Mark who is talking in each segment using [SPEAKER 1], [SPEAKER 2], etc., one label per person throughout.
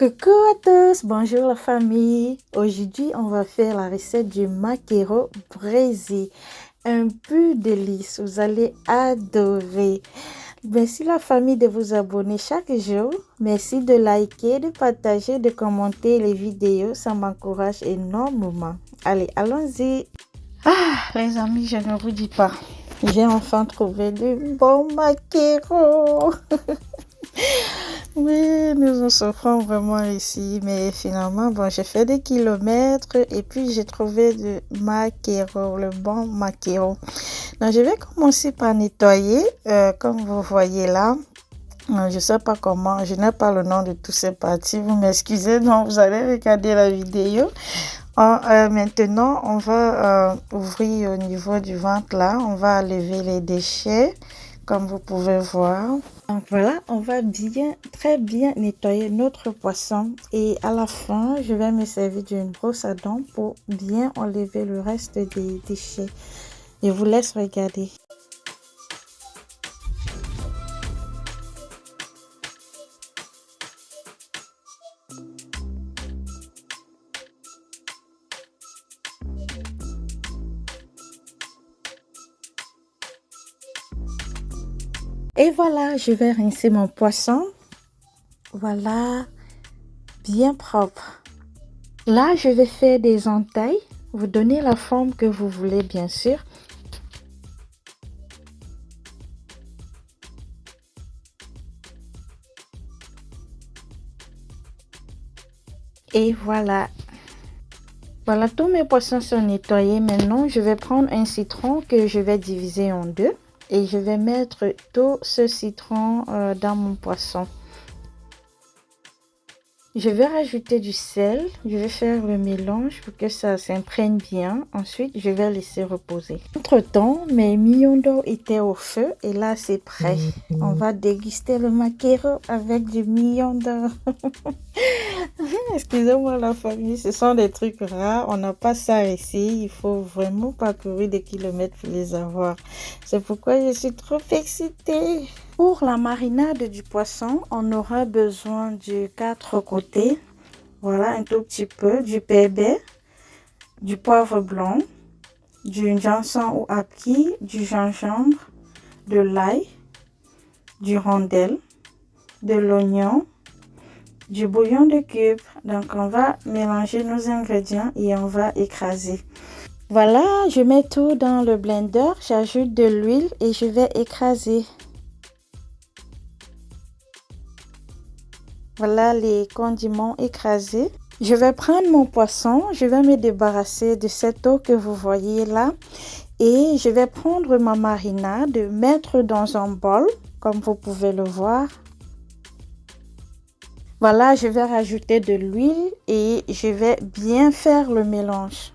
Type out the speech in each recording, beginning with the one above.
[SPEAKER 1] Coucou à tous, bonjour la famille. Aujourd'hui, on va faire la recette du maquereau braisé. Un pur délice, vous allez adorer. Merci la famille de vous abonner chaque jour. Merci de liker, de partager, de commenter les vidéos. Ça m'encourage énormément. Allez, allons-y. Les amis, je ne vous dis pas. J'ai enfin trouvé du bon maquereau. Oui, nous en souffrons vraiment ici, mais finalement, bon, j'ai fait des kilomètres et puis j'ai trouvé le maquereau, le bon maquereau. Donc, je vais commencer par nettoyer, comme vous voyez là. Je sais pas comment, je n'ai pas le nom de toutes ces parties, vous m'excusez, donc vous allez regarder la vidéo. Maintenant, on va ouvrir au niveau du ventre là, on va enlever les déchets, comme vous pouvez voir. Donc voilà, on va très bien nettoyer notre poisson et à la fin, je vais me servir d'une brosse à dents pour bien enlever le reste des déchets. Je vous laisse regarder. Et voilà, je vais rincer mon poisson. Voilà, bien propre. Là, je vais faire des entailles. Vous donnez la forme que vous voulez, bien sûr. Et voilà. Voilà, tous mes poissons sont nettoyés. Maintenant, je vais prendre un citron que je vais diviser en deux. Et je vais mettre tout ce citron dans mon poisson. Je vais rajouter du sel. Je vais faire le mélange pour que ça s'imprègne bien. Ensuite, je vais laisser reposer. Entre-temps, mes millions d'or étaient au feu. Et là, c'est prêt. On va déguster le maquereau avec du million d'or. Excusez-moi la famille, ce sont des trucs rares. On n'a pas ça ici. Il faut vraiment parcourir des kilomètres pour les avoir. C'est pourquoi je suis trop excitée. Pour la marinade du poisson, on aura besoin du 4 côtés. Voilà, un tout petit peu. Du pépé, du poivre blanc, du gingembre ou api, du gingembre, de l'ail, du rondelle, de l'oignon, du bouillon de cube. Donc on va mélanger nos ingrédients et on va écraser. Voilà, je mets tout dans le blender, j'ajoute de l'huile et je vais écraser. Voilà les condiments écrasés. Je vais prendre mon poisson, je vais me débarrasser de cette eau que vous voyez là et je vais prendre ma marinade, mettre dans un bol comme vous pouvez le voir. Voilà, je vais rajouter de l'huile et je vais bien faire le mélange.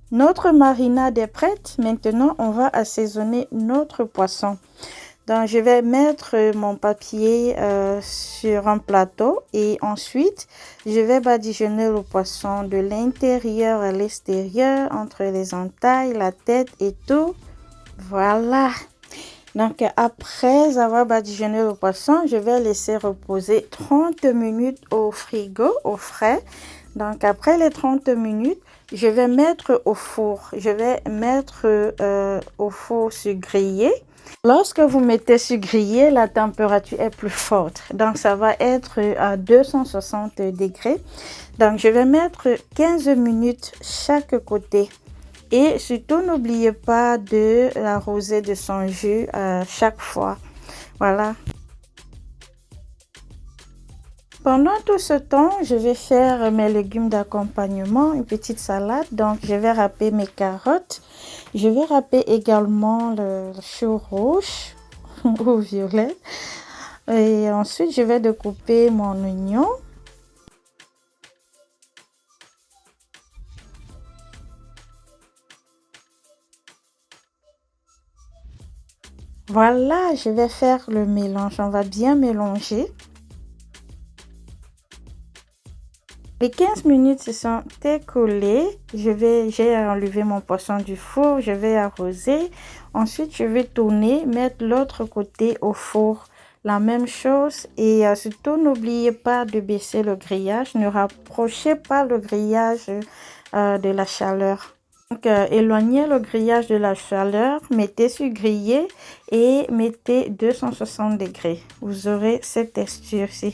[SPEAKER 1] Notre marinade est prête. Maintenant, on va assaisonner notre poisson. Donc, je vais mettre mon papier sur un plateau et ensuite, je vais badigeonner le poisson de l'intérieur à l'extérieur, entre les entailles, la tête et tout. Voilà. Donc, après avoir badigeonné le poisson, je vais laisser reposer 30 minutes au frigo, au frais. Donc, après les 30 minutes, je vais mettre au four. Je vais mettre au four sur grillé. Lorsque vous mettez sur grillé, la température est plus forte. Donc, ça va être à 260 degrés. Donc, je vais mettre 15 minutes chaque côté. Et surtout, n'oubliez pas de l'arroser de son jus à chaque fois. Voilà. Pendant tout ce temps, je vais faire mes légumes d'accompagnement, une petite salade. Donc, je vais râper mes carottes. Je vais râper également le chou rouge ou violet. Et ensuite, je vais découper mon oignon. Voilà, je vais faire le mélange. On va bien mélanger. Les 15 minutes se sont écoulées. J'ai enlevé mon poisson du four. Je vais arroser. Ensuite, je vais tourner, mettre l'autre côté au four. la même chose. Et surtout, n'oubliez pas de baisser le grillage. Ne rapprochez pas le grillage de la chaleur. Donc, éloignez le grillage de la chaleur, mettez sur griller et mettez 260 degrés. Vous aurez cette texture-ci.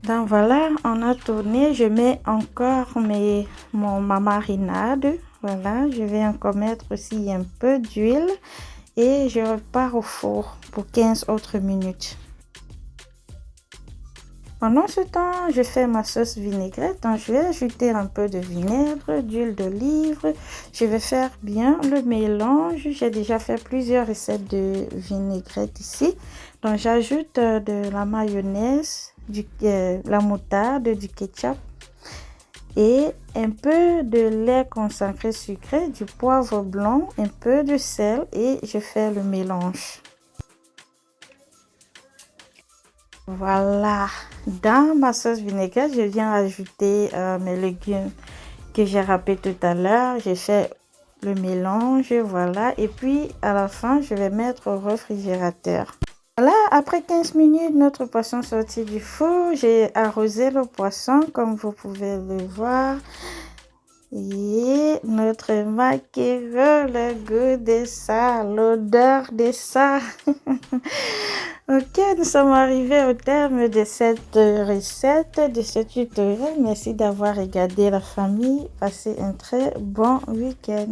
[SPEAKER 1] Donc voilà, on a tourné. Je mets encore ma marinade. Voilà, je vais encore mettre aussi un peu d'huile et je repars au four pour 15 autres minutes. Pendant ce temps, je fais ma sauce vinaigrette. Donc, je vais ajouter un peu de vinaigre, d'huile d'olive. Je vais faire bien le mélange. J'ai déjà fait plusieurs recettes de vinaigrette ici. Donc, j'ajoute de la mayonnaise, la moutarde, du ketchup et un peu de lait concentré sucré, du poivre blanc, un peu de sel et je fais le mélange. Voilà, dans ma sauce vinaigrette, je viens ajouter mes légumes que j'ai râpés tout à l'heure. J'ai fait le mélange, voilà. Et puis, à la fin, je vais mettre au réfrigérateur. Voilà, après 15 minutes, notre poisson sorti du four. J'ai arrosé le poisson, comme vous pouvez le voir. Et notre maquereau, le goût de ça, l'odeur de ça. Ok, nous sommes arrivés au terme de cette recette, de ce tutoriel. Merci d'avoir regardé la famille. Passez un très bon week-end.